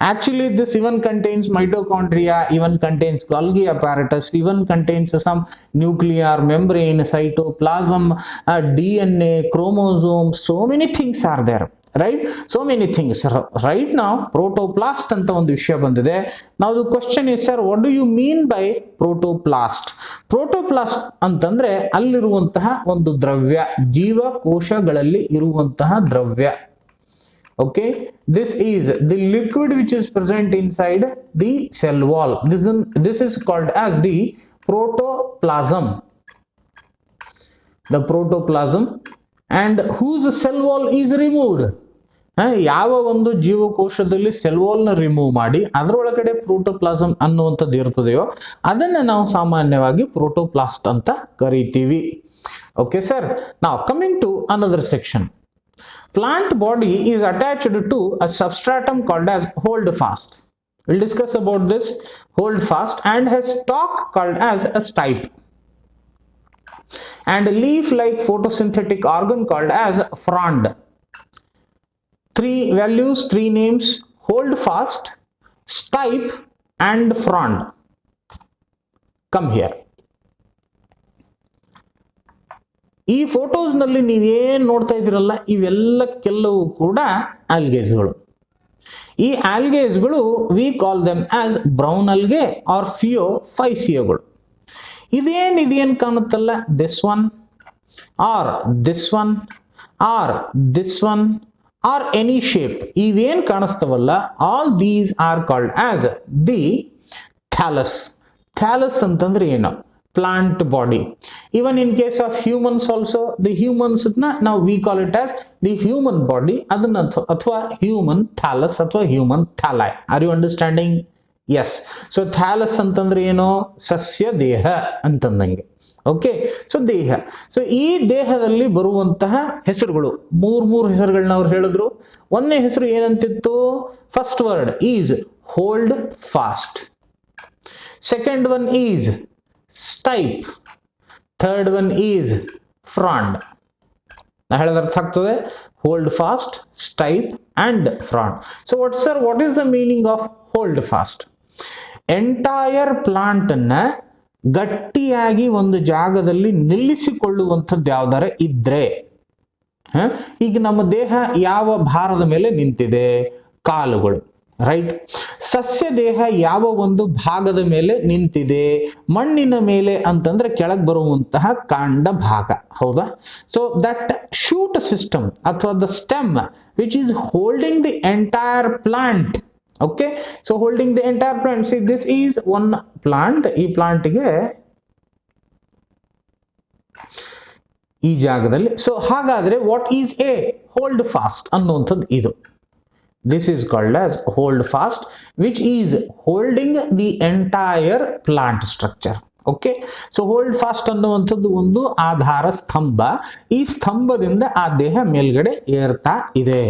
Actually this even contains mitochondria, even contains Golgi apparatus, even contains some nuclear membrane, cytoplasm, DNA, chromosome, so many things are there, right? So many things. Right now protoplast ಅಂತ ಒಂದು ವಿಷಯ ಬಂದಿದೆ. Now the question is, sir, what do you mean by protoplast? Protoplast ಅಂತಂದ್ರೆ ಅಲ್ಲಿರುವಂತಹ ಒಂದು ದ್ರವ್ಯ, ಜೀವಕೋಶಗಳಲ್ಲಿ ಇರುವಂತಹ ದ್ರವ್ಯ. Okay, this is the liquid which is present inside the cell wall. This is called as the protoplasm. The protoplasm, and whose cell wall is removed. ಯಾವ ಒಂದು ಜೀವಕೋಶದಲ್ಲಿ cell wall ನ ರಿಮೂವ್ ಮಾಡಿ ಅದರೊಳಗಡೆ ಪ್ರೋಟೋಪ್ಲಾಸಂ ಅನ್ನುವಂಥದ್ದು ಇರ್ತದೆಯೋ ಅದನ್ನ ನಾವು ಸಾಮಾನ್ಯವಾಗಿ ಪ್ರೋಟೋಪ್ಲಾಸ್ಟ್ ಅಂತ ಕರಿತೀವಿ. Okay sir, now coming to another section. Plant body is attached to a substratum called as holdfast. We'll discuss about this holdfast, and has stalk called as a stipe, and a leaf-like photosynthetic organ called as frond. Three values, three names: holdfast, stipe, and frond. Come here. ಈ photos ನಲ್ಲಿ ನೀವೇನ್ ನೋಡ್ತಾ ಇದ್ದೀರಲ್ಲ ಇವೆಲ್ಲ ಕೆಲವು ಕೂಡ ಆಲ್ಗೇಸ್ಗಳು. ಈ ಆಲ್ಗೇಸ್ಗಳು we call them as brown algae or ಫಿಯೋಫೈಸಿಯಾಗಳು. ಇದೇನ್ ಕಾಣುತ್ತಲ್ಲ, this one or this one or this one or any shape, ಇವೇನ್ ಕಾಣಿಸ್ತವಲ್ಲ, all these are called as the thallus. Thallus ಅಂತಂದ್ರೆ ಏನು? plant body. Even in case of humans also, the humans now we call it as the human body, adanna athwa human thallus athwa human thalli. Are you understanding? Yes. So thallus antandre eno sasya deha antandange. Okay, so ದೇಹ. So ಈ ದೇಹದಲ್ಲಿ ಬರುವಂತಹ ಹೆಸರುಗಳು ಮೂರು ಹೆಸರುಗಳನ್ನ ಅವ್ರು ಹೇಳಿದ್ರು. ಒಂದನೇ ಹೆಸರು ಏನಂತಿತ್ತು? First word is holdfast, second one is stipe, third one is frond. ನಾ ಹೇಳಿದ ಅರ್ಥ ಆಗ್ತದೆ? hold fast, stipe and frond. So what is the meaning of hold fast? Entire plant ಅನ್ನ ಗಟ್ಟಿಯಾಗಿ ಒಂದು ಜಾಗದಲ್ಲಿ ನಿಲ್ಲಿಸಿಕೊಳ್ಳುವಂಥದ್ದು ಯಾವ್ದಾರ ಇದ್ರೆ, ಈಗ ನಮ್ಮ ದೇಹ ಯಾವ ಭಾರದ ಮೇಲೆ ನಿಂತಿದೆ? ಕಾಲುಗಳು, ರೈಟ್. ಸಸ್ಯ ದೇಹ ಯಾವ ಒಂದು ಭಾಗದ ಮೇಲೆ ನಿಂತಿದೆ? ಮಣ್ಣಿನ ಮೇಲೆ ಅಂತಂದ್ರೆ ಕೆಳಗೆ ಬರುವಂತಹ ಕಾಂಡ ಭಾಗ, ಹೌದಾ? ಸೊ ದಟ್ ಶೂಟ್ ಸಿಸ್ಟಮ್ ಅಥವಾ the stem which is holding the entire plant. Okay, so holding the entire plant. C this is one plant. ಈ ಪ್ಲಾಂಟ್ಗೆ ಈ ಜಾಗದಲ್ಲಿ, ಸೊ ಹಾಗಾದ್ರೆ what is A hold fast ಅನ್ನುವಂಥದ್ದು ಇದು. This is called as hold fast, which is holding the entire plant structure. Okay, so hold fast ಅನ್ನುವಂಥದ್ದು ಒಂದು ಆಧಾರ ಸ್ತಂಭ. ಈ ಸ್ತಂಭದಿಂದ ಆ ದೇಹ ಮೇಲ್ಗಡೆ ಏರ್ತಾ ಇದೆ.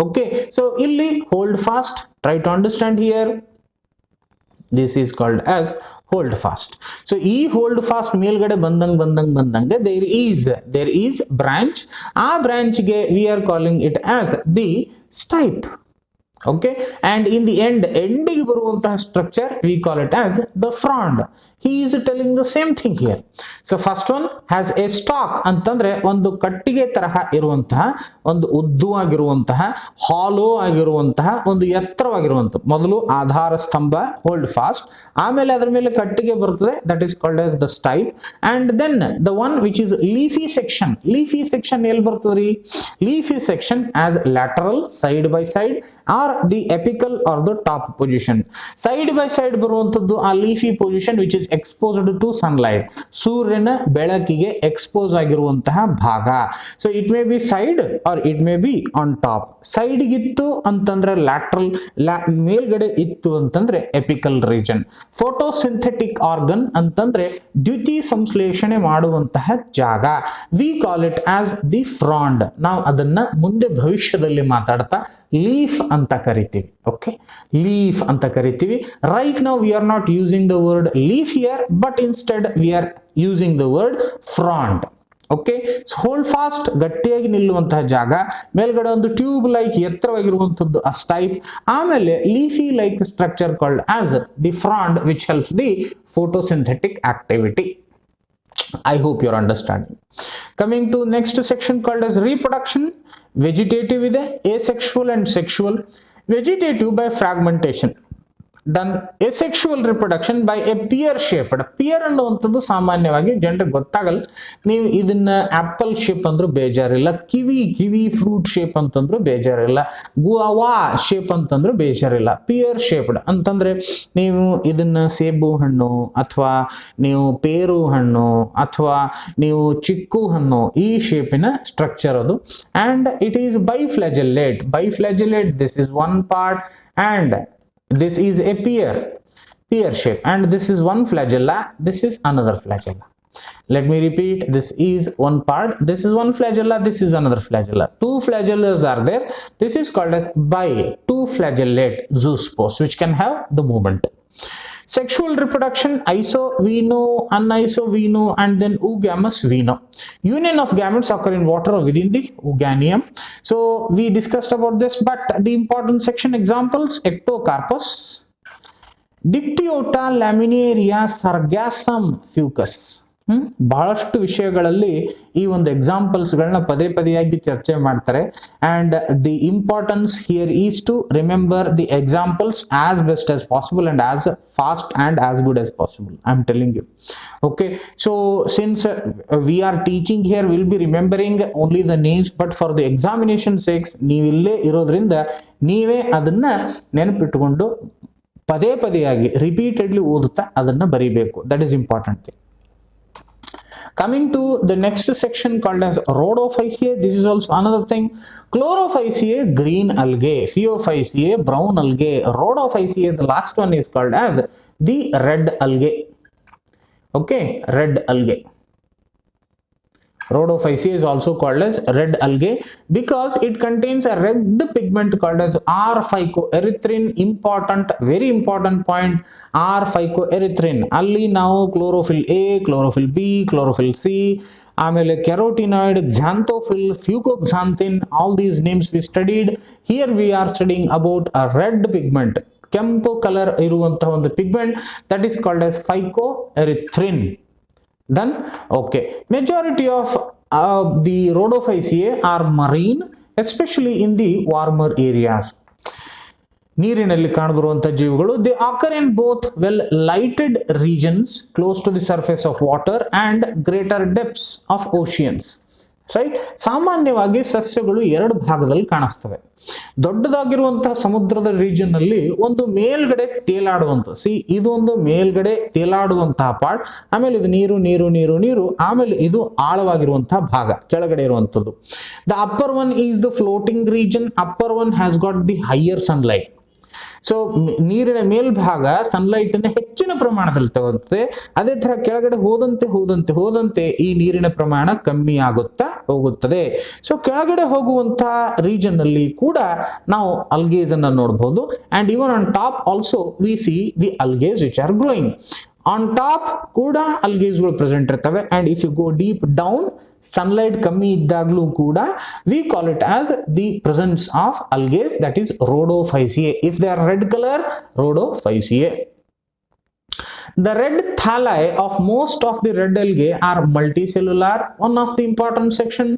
ಓಕೆ, ಸೊ ಇಲ್ಲಿ hold fast, try to understand here. This is called as hold fast. So ಈ hold fast ಮೇಲ್ಗಡೆ ಬಂದಂಗೆ there is branch. ಆ branch ಗೆ we are calling it as the stipe. Okay, and in the ending ಬರುವಂತಹ structure we call it as the frond. He is telling the same thing here. So first one has a stalk ಅಂತಂದ್ರೆ ಒಂದು ಕಟ್ಟಿಗೆ ತರಹ ಇರುವಂತಹ, ಒಂದು ಉದ್ದವಾಗಿರುವಂತಹ, ಹಾಲೋ ಆಗಿರುವಂತಹ, ಒಂದು ಎತ್ತರವಾಗಿರುವಂತಹ. ಮೊದಲು ಆಧಾರ ಸ್ತಂಭ ಹೋಲ್ಡ್ ಫಾಸ್ಟ್, ಆಮೇಲೆ ಅದರ ಮೇಲೆ ಕಟ್ಟಿಗೆ ಬರ್ತದೆ, that is called as the stipe, and then the one which is leafy section. Leafy section ಎಲ್ಲಿ ಬರ್ತದ್ರಿ? Leafy section as lateral, side by side, or the apical or the top position. Side by side ಬರುವಂತದ್ದು ಆ leafy position which is exposed to sunlight. ಸೂರ್ಯನ ಬೆಳಕಿಗೆ expose ಆಗಿರುವಂತಹ ಭಾಗ. So it may be side or it may be on top. Side ಗಿತ್ತು ಅಂತಂದ್ರೆ lateral, ಮೇಲ್ಗಡೆ ಇತ್ತು ಅಂತಂದ್ರೆ ಎಪಿಕಲ್ ರೀಜನ್. ಫೋಟೋಸಿಂಥೆಟಿಕ್ ಆರ್ಗನ್ ಅಂತಂದ್ರೆ ದ್ಯುತಿ ಸಂಶ್ಲೇಷಣೆ ಮಾಡುವಂತಹ ಜಾಗ. We call it as the frond. ನಾವು ಅದನ್ನ ಮುಂದೆ ಭವಿಷ್ಯದಲ್ಲಿ ಮಾತಾಡ್ತಾ ಲೀಫ್ ಅಂತ ಕರಿತೀವಿ. ಓಕೆ, ಲೀಫ್ ಅಂತ ಕರಿತೀವಿ. Right now we are not using the word leaf here, but instead we are using the word frond. Okay, holdfast ಗಟ್ಟಿಯಾಗಿ ನಿಲ್ಲುವಂತಹ ಜಾಗ, ಮೇಲ್ಗಡೆ ಒಂದು ಟ್ಯೂಬ್ ಲೈಕ್ ಎತ್ತರವಾಗಿರುವಂತದ್ದು ಆ ಸ್ಟೈಪ್, ಆಮೇಲೆ leafy like structure called as the frond which helps the photosynthetic activity. I hope you're understanding. Coming to next section called as reproduction. Vegetative ಇದೆ, asexual and sexual. Vegetative by fragmentation. done asexual reproduction by a pear shaped. Pear ಅನ್ನುವಂಥದ್ದು ಸಾಮಾನ್ಯವಾಗಿ ಜನರಿಗೆ ಗೊತ್ತಾಗಲ್ಲ. ನೀವು ಇದನ್ನ apple shape ಅಂದ್ರೂ ಬೇಜಾರಿಲ್ಲ, kiwi fruit shape ಅಂತಂದ್ರೂ ಬೇಜಾರಿಲ್ಲ, ಗುವಾ shape ಅಂತಂದ್ರೂ ಬೇಜಾರಿಲ್ಲ. ಪಿಯರ್ ಶೇಪ್ಡ್ ಅಂತಂದ್ರೆ ನೀವು ಇದನ್ನ ಸೇಬು ಹಣ್ಣು ಅಥವಾ ನೀವು ಪೇರು ಹಣ್ಣು ಅಥವಾ ನೀವು ಚಿಕ್ಕು ಹಣ್ಣು ಈ ಶೇಪಿನ ಸ್ಟ್ರಕ್ಚರ್ ಅದು. And it is biflagellate. This is one part and this is a pear shape, and this is one flagella, this is another flagella. Let me repeat, this is one part, this is one flagella, this is another flagella. Two flagellas are there. This is called as two flagellate zoospores, which can have the movement. Sexual reproduction, isovino, anisovino, and then oogamous vino. Union of gametes occur in water or within the ooganium. So we discussed about this, but the important section examples: ectocarpus, Dictyota, laminaria, sargassum, fucus. ಬಹಳಷ್ಟು ವಿಷಯಗಳಲ್ಲಿ ಈ ಒಂದು examples ಗಳನ್ನ ಪದೇ ಪದೇಯಾಗಿ ಚರ್ಚೆ ಮಾಡ್ತಾರೆ. And the importance here is to remember the examples as best as possible and as fast and as good as possible. I am telling you. Okay, so since we are teaching here, will be remembering only the names, but for the examination sakes ನೀವಿಲ್ಲೇ ಇರೋದ್ರಿಂದ ನೀವೇ ಅದನ್ನ ನೆನಪಿಟ್ಟುಕೊಂಡು ಪದೇ ಪದೇಯಾಗಿ repeatedly ಓದುತ್ತಾ ಅದನ್ನ ಬರೀಬೇಕು. That is important thing. Coming to the next section called as Rhodophyceae, this is also another thing. Chlorophyceae, green algae. Phaeophyceae, brown algae. Rhodophyceae, the last one is called as the red algae. Okay, red algae. Rhodophyceae is also called as red algae because it contains a red pigment called as R-phycoerythrin. Important, very important point, R-phycoerythrin. ಅಲ್ಲಿ ನಾವು chlorophyll A, chlorophyll B, chlorophyll C, ಆಮೇಲೆ carotenoid, xanthophyll, fucoxanthin, all these names we studied. Here we are studying about a red pigment, ಕೆಂಪು colour ಇರುವಂತಹ ಒಂದು pigment, that is called as phycoerythrin. Done? Okay. Majority of the Rhodophyceae are marine, especially in the warmer areas. ನೀರಿನಲ್ಲಿ ಕಾಣಬರುವಂತ ಜೀವಿಗಳು. They occur in both well lighted regions close to the surface of water and greater depths of oceans. Right, ಸಾಮಾನ್ಯವಾಗಿ ಸಸ್ಯಗಳು ಎರಡು ಭಾಗದಲ್ಲಿ ಕಾಣಿಸ್ತವೆ. ದೊಡ್ಡದಾಗಿರುವಂತಹ ಸಮುದ್ರದ region ಅಲ್ಲಿ ಒಂದು ಮೇಲ್ಗಡೆ ತೇಲಾಡುವಂತ, ಇದೊಂದು ಮೇಲ್ಗಡೆ ತೇಲಾಡುವಂತಹ ಪಾರ್ಟ್, ಆಮೇಲೆ ಇದು ನೀರು ನೀರು ನೀರು ನೀರು, ಆಮೇಲೆ ಇದು ಆಳವಾಗಿರುವಂತಹ ಭಾಗ ಕೆಳಗಡೆ ಇರುವಂತದ್ದು. The upper one is the floating region. Upper one has got the higher sunlight. So ನೀರಿನ ಮೇಲ್ಭಾಗ ಸನ್ಲೈಟ್ ಅನ್ನ ಹೆಚ್ಚಿನ ಪ್ರಮಾಣದಲ್ಲಿ ತಗೊಳ್ಳುತ್ತೆ. ಅದೇ ತರ ಕೆಳಗಡೆ ಹೋದಂತೆ ಹೋದಂತೆ ಹೋದಂತೆ ಈ ನೀರಿನ ಪ್ರಮಾಣ ಕಮ್ಮಿ ಆಗುತ್ತಾ ಹೋಗುತ್ತದೆ. ಸೊ ಕೆಳಗಡೆ ಹೋಗುವಂತಹ ರೀಜನ್ ಅಲ್ಲಿ ಕೂಡ ನಾವು ಅಲ್ಗೇಸ್ ಅನ್ನ ನೋಡಬಹುದು. And even on top also we see the algaes which are growing. On top ಕೂಡ ಅಲ್ಗೇಸ್ಗಳು ಪ್ರೆಸೆಂಟ್ ಇರ್ತವೆ. And if you go deep down, sunlight ಕಮ್ಮಿ ಇದ್ದಾಗಲೂ ಕೂಡ we call it as the presence of algae, that is Rhodophyceae. If they are red color, Rhodophyceae. The red thalli of most of the red algae are multicellular. One of the important section,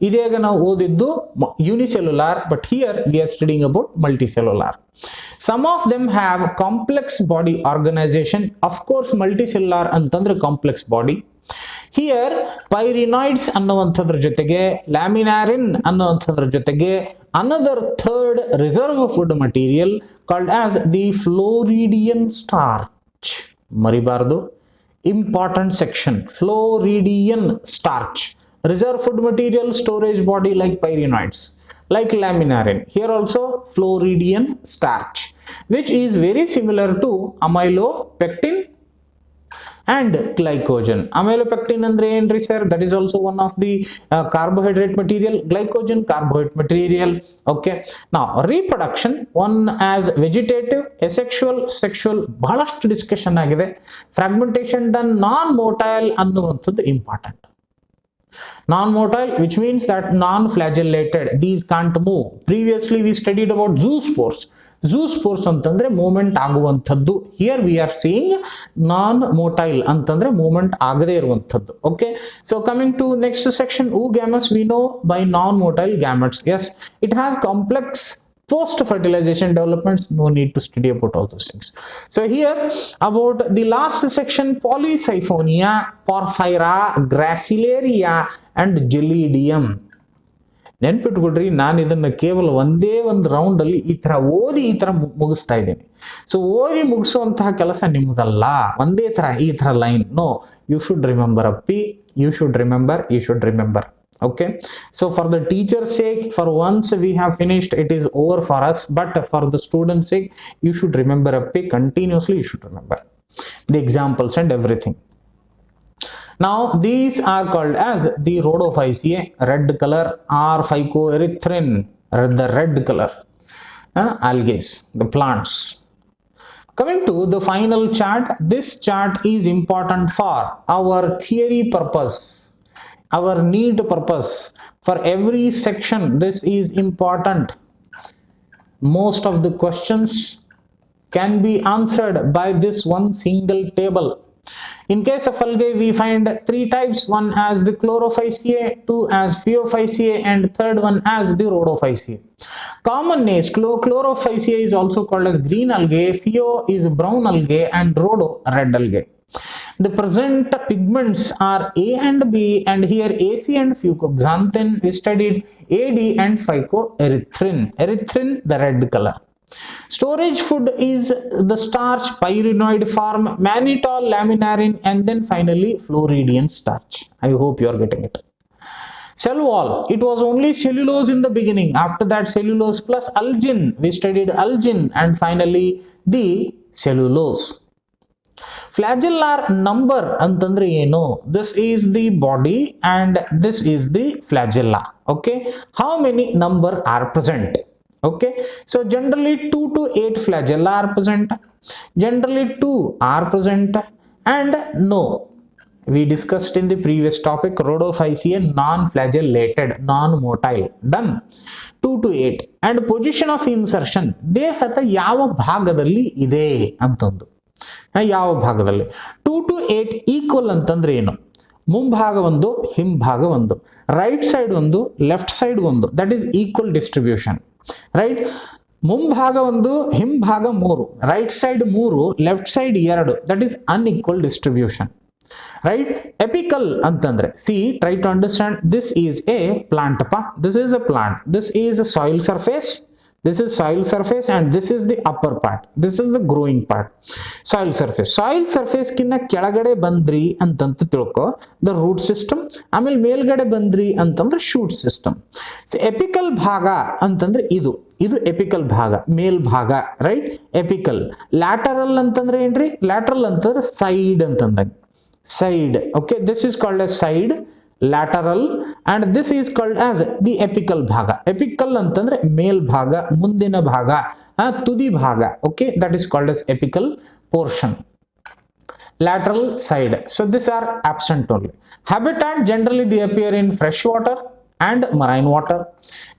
idega ನಾವು ಓದಿದ್ದು unicellular, but here we are studying about multicellular. Some of them have complex body organization. Of course, multicellular ಅಂತಂದ್ರೆ complex body. Here pyrenoids ಅನ್ನುವಂಥದ್ರ ಜೊತೆಗೆ laminarin ಅನ್ನುವಂಥದ್ರ ಜೊತೆಗೆ another third reserve food material called as the Floridian starch. ಮರಿಬಾರದು, important section. Floridian starch, reserve food material, storage body like pyrenoids, like laminarin. Here also Floridian starch, which is very similar to amylopectin and glycogen. Amylopectin andre enri sir, that is also one of the carbohydrate material. Glycogen, carbohydrate material. Okay, now reproduction, one as vegetative, asexual, sexual, ಬಹಳಷ್ಟು discussion ಆಗಿದೆ. Fragmentation done non-motile ಅನ್ನುವಂಥದ್ದು important. Non-motile, which means that non-flagellated, these can't move. Previously we studied about zoospores. Zoospores ಅಂತಂದ್ರೆ movement ಆಗುವಂಥದ್ದು. Here we are seeing non motile ಅಂತಂದ್ರೆ movement ಆಗದೇ ಇರುವಂಥದ್ದು. Okay, so coming to next section, oogamous we know by non-motile gametes. Yes, it has complex post fertilization developments, no need to study about all those things. So here about the last section, Polysiphonia, Porphyra, Gracilaria and Gelidium. ನೆನ್ಪಿಟ್ಕೊಡ್ರಿ, ನಾನು ಇದನ್ನ ಕೇವಲ ಒಂದೇ ಒಂದು round ಅಲ್ಲಿ ಈ ತರ ಓದಿ ಈ ತರ ಮುಗಿಸ್ತಾ ಇದ್ದೇನೆ. ಸೊ ಓದಿ ಮುಗಿಸುವಂತಹ ಕೆಲಸ ನಿಮ್ಮದಲ್ಲ, ಒಂದೇ ತರ ಈ ತರ line. No, you should remember ಅಪ್ಪಿ, you should remember. Okay, so for the teacher's sake, for once we have finished, it is over for us, but for the student's sake, you should remember appy, continuously you should remember the examples and everything. Now these are called as the Rhodophyceae, red color, or Phycoerythrin, the red color algae, the plants. Coming to the final chart, this chart is important for our theory purpose, our need purpose. For every section this is important. Most of the questions can be answered by this one single table. In case of algae, we find 3 types: one as the Chlorophyceae, 2 as Phaeophyceae, and third one as the Rhodophyceae. Common names: Chlorophyceae is also called as green algae, Pheo is brown algae, and Rhodo red algae. The present pigments are A and B, and here AC and fucoxanthin. We studied AD and phycoerythrin. Erythrin, the red color. Storage food is the starch, pyrenoid form, mannitol, laminarin, and then finally Floridian starch. I hope you are getting it. Cell wall, it was only cellulose in the beginning. After that, cellulose plus algin. We studied algin, and finally the cellulose. Flagellar number ಅಂತಂದ್ರೆ ಏನು? This is the body and this is the flagella. Okay, how many number are present? Okay, so generally 2 to 8 flagella are present, generally 2 are present, and no, we discussed in the previous topic, Rhodophyceae non-flagellated, non-motile. Done. 2 to 8. And position of insertion, ದೇಹದ ಯಾವ ಭಾಗದಲ್ಲಿ ಇದೆ ಅಂತಂದು, ಯಾವ ಭಾಗದಲ್ಲಿ. 2 to 8 equal ಅಂತಂದ್ರೆ ಏನು? ಮುಂಭಾಗ ಒಂದು, ಹಿಂಭಾಗ ಒಂದು, ರೈಟ್ ಸೈಡ್ ಒಂದು, ಲೆಫ್ಟ್ ಸೈಡ್ ಒಂದು, that is equal distribution. Right, ಮುಂಭಾಗ ಒಂದು, ಹಿಂಭಾಗ 3, right side 3, left side 2, that is unequal distribution. Right, apical ಅಂತಂದ್ರೆ, see, try to understand, this is a plant pa, this is a plant, this is a soil surface, this is soil surface, and this is the upper part, this is the growing part. Soil surface ಕಿನ್ನ ಕೆಳಗಡೆ ಬಂದ್ರಿ ಅಂತಂತ ತಿಳ್ಕೊ, the root system. ಆಮೇಲೆ ಮೇಲ್ಗಡೆ ಬಂದ್ರಿ ಅಂತಂದ್ರೆ shoot system. So apical ಭಾಗ ಅಂತಂದ್ರೆ ಇದು ಎಪಿಕಲ್ ಭಾಗ, ಮೇಲ್ಭಾಗ. Right, apical. ಲ್ಯಾಟರಲ್ ಅಂತಂದ್ರೆ ಏನ್ರಿ? ಲ್ಯಾಟರಲ್ ಅಂತಂದ್ರೆ side ಅಂತಂದಂಗೆ, side. Okay, this is called as side, lateral, and this is called as the apical bhaga. Apical ಅಂತಂದ್ರೆ ಮೇಲ್ಭಾಗ, ಮುಂದಿನ ಭಾಗ, ತುದಿ ಭಾಗ. Okay, that is called as apical portion. Lateral, side. So these are absent only. Habitat, generally they appear in fresh water and marine water.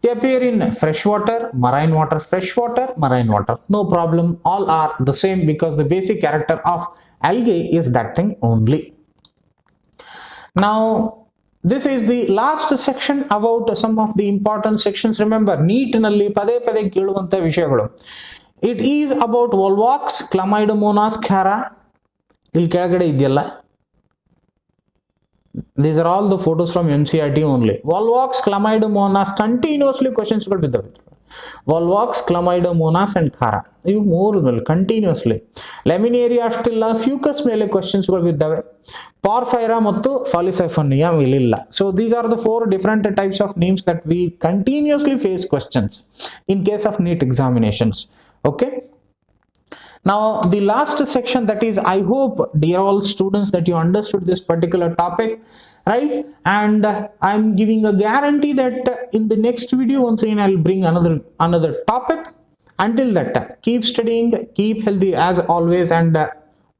They appear in fresh water, marine water, fresh water, marine water. No problem, all are the same because the basic character of algae is that thing only. Now this is the last section about some of the important sections. Remember, NEET nalli pade pade keluvanta vishayagalu. It is about Volvox, Chlamydomonas, Khara. Illi kelagade idiyalla, these are all the photos from NCERT only. Volvox, Chlamydomonas, continuously questions ಗಳು ಬಿದ್ದವೆ. Volvox, Chlamydomonas and Khara, ಇವು ಮೂರು continuously. ಲೆಮಿನೇರಿಯಾ ಅಷ್ಟಿಲ್ಲ, ಫ್ಯೂಕಸ್ ಮೇಲೆ questions ಗಳು ಬಿದ್ದಾವೆ. Porphyra ಮತ್ತು Polysiphonia ಇಲ್ಲಿಲ್ಲ. So these are the 4 different types of names that we continuously face questions in case of NEET examinations. Okay, now the last section, that is, I hope dear all students that you understood this particular topic, right? And I'm giving a guarantee that in the next video once again I'll bring another topic. Until that time, keep studying, keep healthy as always, and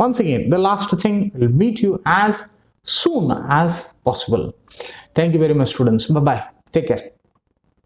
once again the last thing, will meet you as soon as possible. Thank you very much, students. Bye bye, take care.